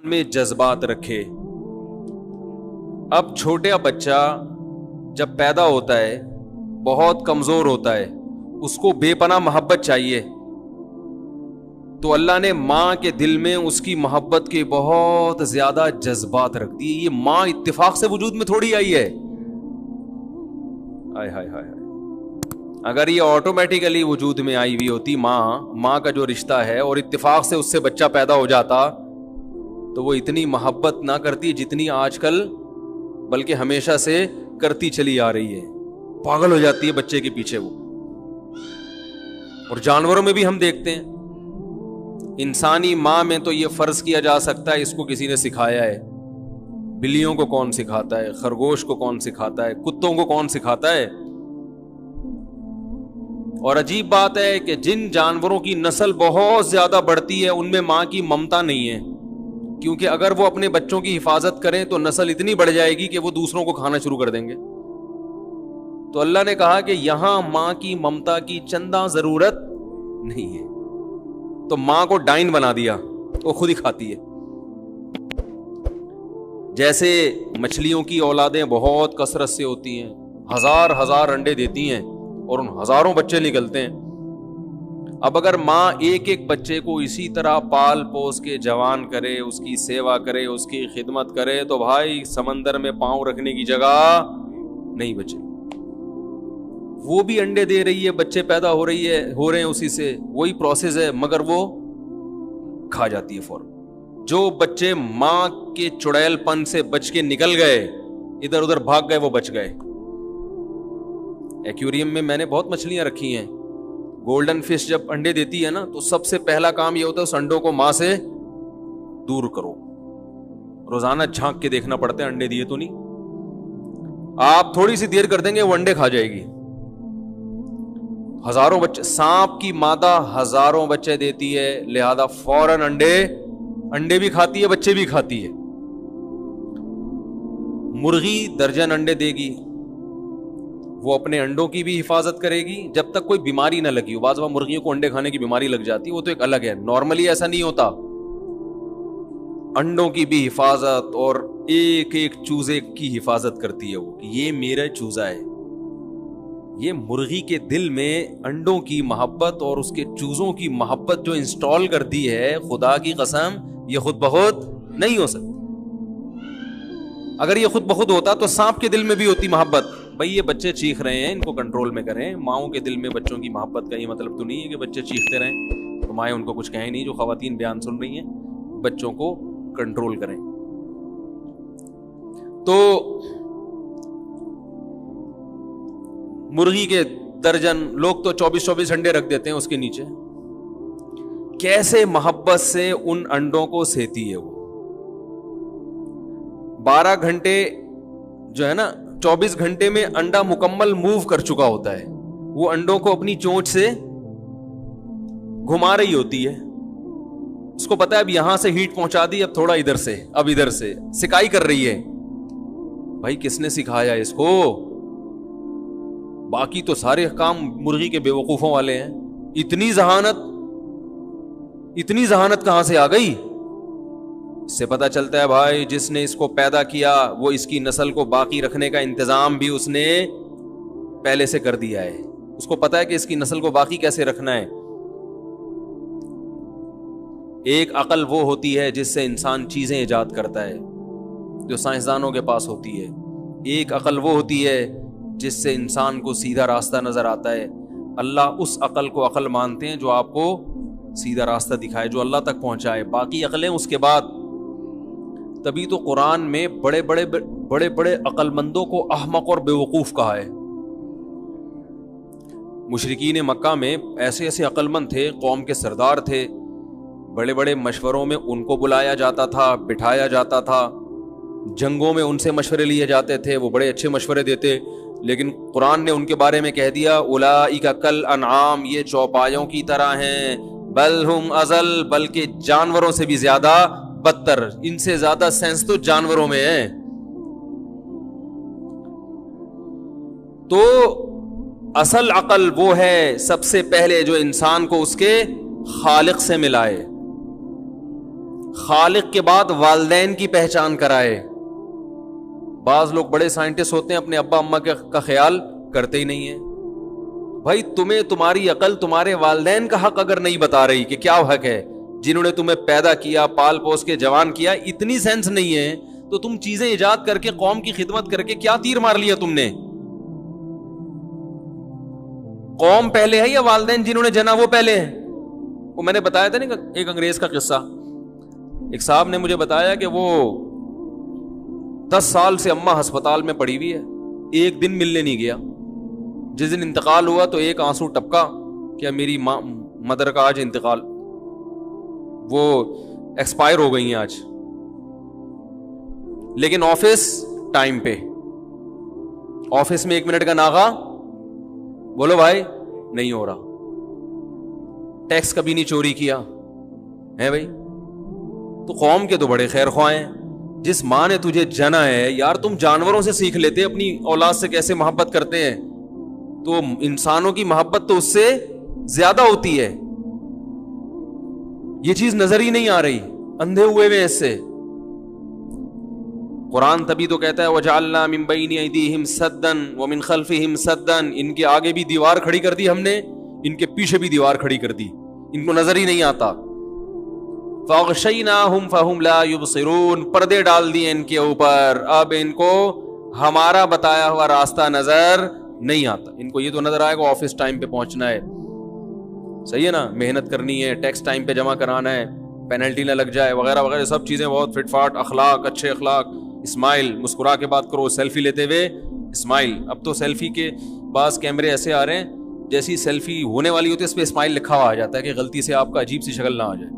میں جذبات رکھے. اب چھوٹا بچہ جب پیدا ہوتا ہے بہت کمزور ہوتا ہے, اس کو بے پناہ محبت چاہیے, تو اللہ نے ماں کے دل میں اس کی محبت کے بہت زیادہ جذبات رکھ دیے. یہ ماں اتفاق سے وجود میں تھوڑی آئی ہے. ہائے ہائے ہائے, اگر یہ آٹومیٹیکلی وجود میں آئی ہوئی ہوتی ماں کا جو رشتہ ہے, اور اتفاق سے اس سے بچہ پیدا ہو جاتا, تو وہ اتنی محبت نہ کرتی جتنی آج کل بلکہ ہمیشہ سے کرتی چلی آ رہی ہے. پاگل ہو جاتی ہے بچے کے پیچھے وہ. اور جانوروں میں بھی ہم دیکھتے ہیں, انسانی ماں میں تو یہ فرض کیا جا سکتا ہے اس کو کسی نے سکھایا ہے. بلیوں کو کون سکھاتا ہے, خرگوش کو کون سکھاتا ہے, کتوں کو کون سکھاتا ہے. اور عجیب بات ہے کہ جن جانوروں کی نسل بہت زیادہ بڑھتی ہے ان میں ماں کی ممتا نہیں ہے, کیونکہ اگر وہ اپنے بچوں کی حفاظت کریں تو نسل اتنی بڑھ جائے گی کہ وہ دوسروں کو کھانا شروع کر دیں گے. تو اللہ نے کہا کہ یہاں ماں کی ممتا کی چندہ ضرورت نہیں ہے, تو ماں کو ڈائن بنا دیا, وہ خود ہی کھاتی ہے. جیسے مچھلیوں کی اولادیں بہت کثرت سے ہوتی ہیں, ہزار انڈے دیتی ہیں اور ان ہزاروں بچے نکلتے ہیں. اب اگر ماں ایک ایک بچے کو اسی طرح پال پوس کے جوان کرے, اس کی سیوا کرے, اس کی خدمت کرے, تو بھائی سمندر میں پاؤں رکھنے کی جگہ نہیں بچے. وہ بھی انڈے دے رہی ہے, بچے پیدا ہو رہے ہیں اسی سے, وہی پروسیس ہے, مگر وہ کھا جاتی ہے فوراً. جو بچے ماں کے چڑیل پن سے بچ کے نکل گئے, ادھر ادھر بھاگ گئے, وہ بچ گئے. ایکویریم میں نے بہت مچھلیاں رکھی ہیں. گولڈن فش جب انڈے دیتی ہے نا, تو سب سے پہلا کام یہ ہوتا ہے اس انڈوں کو ماں سے دور کرو. روزانہ جھانک کے دیکھنا پڑتا ہے انڈے دیے تو نہیں. آپ تھوڑی سی دیر کر دیں گے وہ انڈے کھا جائے گی. ہزاروں بچے, سانپ کی مادہ ہزاروں بچے دیتی ہے, لہذا فوراً انڈے بھی کھاتی ہے, بچے بھی کھاتی ہے. مرغی درجن انڈے دے گی, وہ اپنے انڈوں کی بھی حفاظت کرے گی جب تک کوئی بیماری نہ لگی ہو. بعض وقت مرغیوں کو انڈے کھانے کی بیماری لگ جاتی ہے, وہ تو ایک الگ ہے. نارملی ایسا نہیں ہوتا. انڈوں کی بھی حفاظت اور ایک ایک چوزے کی حفاظت کرتی ہے وہ, کہ یہ میرا چوزا ہے. یہ مرغی کے دل میں انڈوں کی محبت اور اس کے چوزوں کی محبت جو انسٹال کر دی ہے, خدا کی قسم یہ خود بخود نہیں ہو سکتی. اگر یہ خود بخود ہوتا تو سانپ کے دل میں بھی ہوتی محبت. بھئی یہ بچے چیخ رہے ہیں, ان کو کنٹرول میں کریں. ماؤں کے دل میں بچوں کی محبت کا یہ مطلب تو نہیں ہے کہ بچے چیختے رہیں تو مائیں ان کو کچھ کہیں نہیں. جو خواتین بیان سن رہی ہیں, بچوں کو کنٹرول کریں. تو مرغی کے درجن, لوگ تو 24 انڈے رکھ دیتے ہیں اس کے نیچے. کیسے محبت سے ان انڈوں کو سیتی ہے وہ. 12 گھنٹے جو ہے نا, 24 گھنٹے میں انڈا مکمل موو کر چکا ہوتا ہے. وہ انڈوں کو اپنی چونچ سے گھما رہی ہوتی ہے. اس کو پتا ہے اب یہاں سے ہیٹ پہنچا دی, اب تھوڑا ادھر سے, اب ادھر سے سکائی کر رہی ہے. بھائی کس نے سکھایا اس کو؟ باقی تو سارے کام مرغی کے بے وقوفوں والے ہیں. اتنی ذہانت کہاں سے آ گئی؟ اس سے پتا چلتا ہے بھائی جس نے اس کو پیدا کیا وہ اس کی نسل کو باقی رکھنے کا انتظام بھی اس نے پہلے سے کر دیا ہے. اس کو پتا ہے کہ اس کی نسل کو باقی کیسے رکھنا ہے. ایک عقل وہ ہوتی ہے جس سے انسان چیزیں ایجاد کرتا ہے, جو سائنسدانوں کے پاس ہوتی ہے. ایک عقل وہ ہوتی ہے جس سے انسان کو سیدھا راستہ نظر آتا ہے. اللہ اس عقل کو عقل مانتے ہیں جو آپ کو سیدھا راستہ دکھائے, جو اللہ تک پہنچائے. باقی عقلیں اس کے بعد. تبھی تو قرآن میں بڑے بڑے عقل مندوں کو احمق اور بے وقوف کہا ہے. مشرکین مکہ میں ایسے عقل مند تھے, قوم کے سردار تھے. بڑے بڑے مشوروں میں ان کو بلایا جاتا تھا, بٹھایا جاتا تھا. جنگوں میں ان سے مشورے لیے جاتے تھے, وہ بڑے اچھے مشورے دیتے. لیکن قرآن نے ان کے بارے میں کہہ دیا اولئک کالانعام, یہ چوپایوں کی طرح ہیں. بل ہم اضل, بلکہ جانوروں سے بھی زیادہ بدتر. ان سے زیادہ سینس تو جانوروں میں ہے. تو اصل عقل وہ ہے سب سے پہلے جو انسان کو اس کے خالق سے ملائے. خالق کے بعد والدین کی پہچان کرائے. بعض لوگ بڑے سائنٹسٹ ہوتے ہیں, اپنے ابا اماں کا خیال کرتے ہی نہیں ہیں. بھائی تمہیں تمہاری عقل تمہارے والدین کا حق اگر نہیں بتا رہی کہ کیا حق ہے, جنہوں نے تمہیں پیدا کیا, پال پوس کے جوان کیا, اتنی سینس نہیں ہے تو تم چیزیں ایجاد کر کے قوم کی خدمت کر کے کیا تیر مار لیا تم نے؟ قوم پہلے ہے یا والدین جنہوں نے جنا وہ پہلے ہیں؟ وہ میں نے بتایا تھا نا ایک انگریز کا قصہ. ایک صاحب نے مجھے بتایا کہ وہ 10 سال سے اماں ہسپتال میں پڑی ہوئی ہے, ایک دن ملنے نہیں گیا. جس دن انتقال ہوا تو ایک آنسو ٹپکا, کیا میری مدر کا آج انتقال, وہ ایکسپائر ہو گئی ہیں آج. لیکن آفس ٹائم پہ, آفس میں 1 منٹ کا ناغا, بولو بھائی نہیں ہو رہا. ٹیکس کبھی نہیں چوری کیا ہے بھائی. تو قوم کے تو بڑے خیر خواہ ہیں. جس ماں نے تجھے جنا ہے یار, تم جانوروں سے سیکھ لیتے اپنی اولاد سے کیسے محبت کرتے ہیں, تو انسانوں کی محبت تو اس سے زیادہ ہوتی ہے. یہ چیز نظر ہی نہیں آ رہی, اندھے ہوئے ہوئے اس سے. قرآن تبھی تو کہتا ہے وَجَعَلْنَا مِن بَيْنِ أَيْدِيهِمْ سَدًّا وَمِن خَلْفِهِمْ سَدًّا, ان کے آگے بھی دیوار کھڑی کر دی ہم نے, ان کے پیچھے بھی دیوار کھڑی کر دی, ان کو نظر ہی نہیں آتا. فَأَغْشَيْنَاهُمْ فَهُمْ لَا يُبْصِرُونَ, پردے ڈال دیے ان کے اوپر, اب ان کو ہمارا بتایا ہوا راستہ نظر نہیں آتا. ان کو یہ تو نظر آئے گا آفس ٹائم پہ پہنچنا ہے, صحیح ہے نا, محنت کرنی ہے, ٹیکس ٹائم پہ جمع کرانا ہے, پینلٹی نہ لگ جائے وغیرہ وغیرہ, سب چیزیں بہت فٹ فاٹ, اخلاق اچھے اخلاق, اسمائل, مسکرا کے بات کرو, سیلفی لیتے ہوئے اسمائل. اب تو سیلفی کے بعض کیمرے ایسے آ رہے ہیں جیسی سیلفی ہونے والی ہوتی ہے اس پہ اسمائل لکھا ہوا آ جاتا ہے کہ غلطی سے آپ کا عجیب سی شکل نہ آ جائے.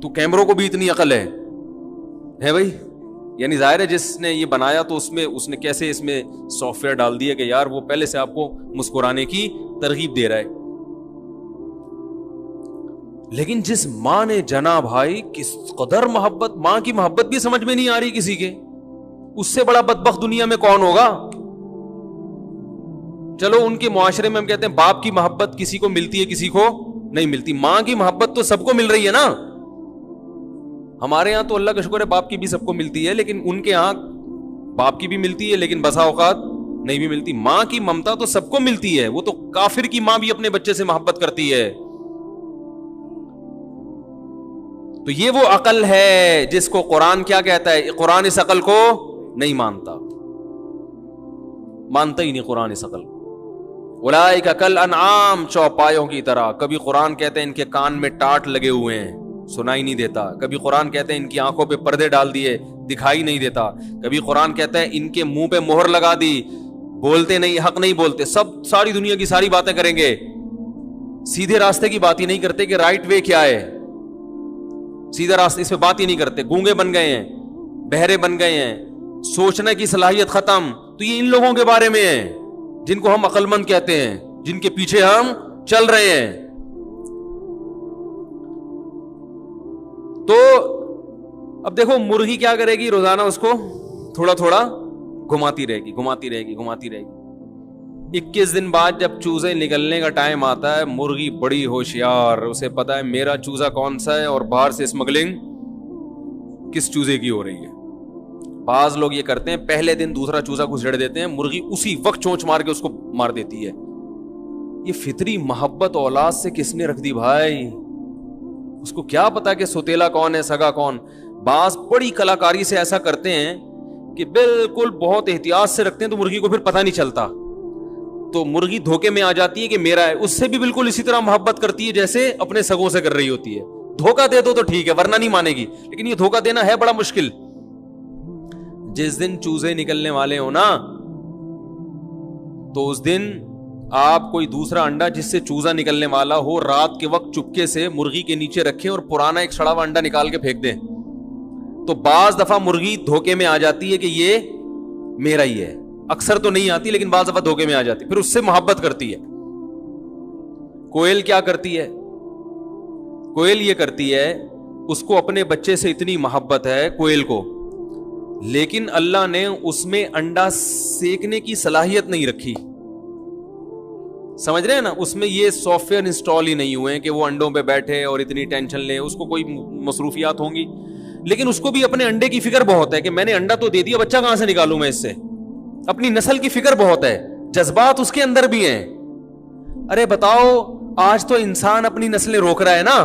تو کیمروں کو بھی اتنی عقل ہے بھائی. یعنی ظاہر ہے جس نے یہ بنایا تو اس نے کیسے اس میں سافٹ ویئر ڈال دیا کہ یار وہ پہلے سے آپ کو مسکرانے کی ترغیب دے رہا ہے. لیکن جس ماں نے جنا بھائی, کس قدر محبت, ماں کی محبت بھی سمجھ میں نہیں آ رہی کسی کے. اس سے بڑا بدبخت دنیا میں کون ہوگا؟ چلو ان کے معاشرے میں ہم کہتے ہیں باپ کی محبت کسی کو ملتی ہے کسی کو نہیں ملتی, ماں کی محبت تو سب کو مل رہی ہے نا. ہمارے یہاں تو اللہ کا شکر ہے باپ کی بھی سب کو ملتی ہے, لیکن ان کے یہاں باپ کی بھی ملتی ہے لیکن بسا اوقات نہیں بھی ملتی. ماں کی ممتا تو سب کو ملتی ہے, وہ تو کافر کی ماں بھی اپنے بچے سے محبت کرتی ہے. تو یہ وہ عقل ہے جس کو قرآن کیا کہتا ہے, قرآن اس عقل کو نہیں مانتا ہی نہیں قرآن اس عقل کو. اولئک کالانعام, چوپایوں کی طرح. کبھی قرآن کہتے ہیں ان کے کان میں ٹاٹ لگے ہوئے ہیں, سنائی نہیں دیتا. کبھی قرآن کہتے ہیں ان کی آنکھوں پہ پردے ڈال دیے, دکھائی نہیں دیتا. کبھی قرآن کہتا ہے ان کے منہ پہ مہر لگا دی, بولتے نہیں, حق نہیں بولتے, ساری دنیا کی ساری باتیں کریں گے, سیدھے راستے کی بات ہی نہیں کرتے کہ رائٹ وے کیا ہے, سیدھا راستہ اس پہ بات ہی نہیں کرتے. گونگے بن گئے ہیں, بہرے بن گئے ہیں, سوچنے کی صلاحیت ختم. تو یہ ان لوگوں کے بارے میں ہے جن کو ہم عقل مند کہتے ہیں, جن کے پیچھے ہم چل رہے ہیں. تو اب دیکھو مرغی کیا کرے گی, روزانہ اس کو تھوڑا تھوڑا گھماتی رہے گی. 21 دن بعد جب چوزے نکلنے کا ٹائم آتا ہے, مرغی بڑی ہوشیار, اسے پتا ہے میرا چوزا کون سا ہے اور باہر سے اسمگلنگ کس چوزے کی ہو رہی ہے. بعض لوگ یہ کرتے ہیں پہلے دن دوسرا چوزا کو جڑ دیتے ہیں, مرغی اسی وقت چونچ مار کے اس کو مار دیتی ہے. یہ فطری محبت اولاد سے کس نے رکھ دی بھائی؟ اس کو کیا پتا کہ سوتیلا کون ہے, سگا کون. بعض بڑی کلاکاری سے ایسا کرتے ہیں کہ بالکل بہت احتیاط سے رکھتے ہیں تو مرغی کو پھر پتہ نہیں چلتا, تو مرغی دھوکے میں آ جاتی ہے کہ میرا ہے. اس سے بھی بالکل اسی طرح محبت کرتی ہے جیسے اپنے سگوں سے کر رہی ہوتی ہے. دھوکہ دے دو تو ٹھیک ہے, ورنہ نہیں مانے گی, لیکن یہ دھوکہ دینا ہے بڑا مشکل. جس دن چوزے نکلنے والے ہو نا, تو اس دن آپ کوئی دوسرا انڈا جس سے چوزا نکلنے والا ہو رات کے وقت چپکے سے مرغی کے نیچے رکھیں اور پرانا ایک سڑا ہوا انڈا نکال کے پھینک دیں. تو بعض دفعہ مرغی دھوکے میں آ جاتی ہے کہ یہ میرا ہی ہے, اکثر تو نہیں آتی لیکن بعض دفعہ دھوکے میں آ جاتی, پھر اس سے محبت کرتی ہے. کوئل کیا کرتی ہے, کوئل یہ کرتی ہے, اس کو اپنے بچے سے اتنی محبت ہے کوئل کو, لیکن اللہ نے اس میں انڈا سیکنے کی صلاحیت نہیں رکھی. سمجھ رہے ہیں نا, اس میں یہ سافٹ ویئر انسٹال ہی نہیں ہوئے ہیں کہ وہ انڈوں پہ بیٹھے اور اتنی ٹینشن لے, اس کو کوئی مصروفیات ہوں گی, لیکن اس کو بھی اپنے انڈے کی فکر بہت ہے کہ میں نے انڈا تو دے دیا, بچہ کہاں سے نکالوں میں اس سے, اپنی نسل کی فکر بہت ہے, جذبات اس کے اندر بھی ہیں. ارے بتاؤ, آج تو انسان اپنی نسلیں روک رہا ہے نا,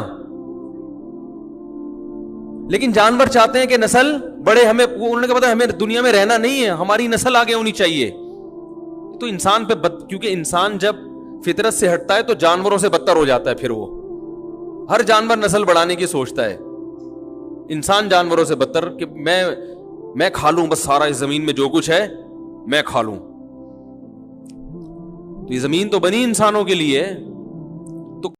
لیکن جانور چاہتے ہیں کہ نسل بڑے, ہمیں انہوں نے کہا پتا ہمیں دنیا میں رہنا نہیں ہے, ہماری نسل آگے ہونی چاہیے. تو انسان پہ کیونکہ انسان جب فطرت سے ہٹتا ہے تو جانوروں سے بدتر ہو جاتا ہے, پھر وہ ہر جانور نسل بڑھانے کی سوچتا ہے, انسان جانوروں سے بدتر کہ میں کھا لوں بس سارا, اس زمین میں جو کچھ ہے میں کھا لوں. تو یہ زمین تو بنی انسانوں کے لیے,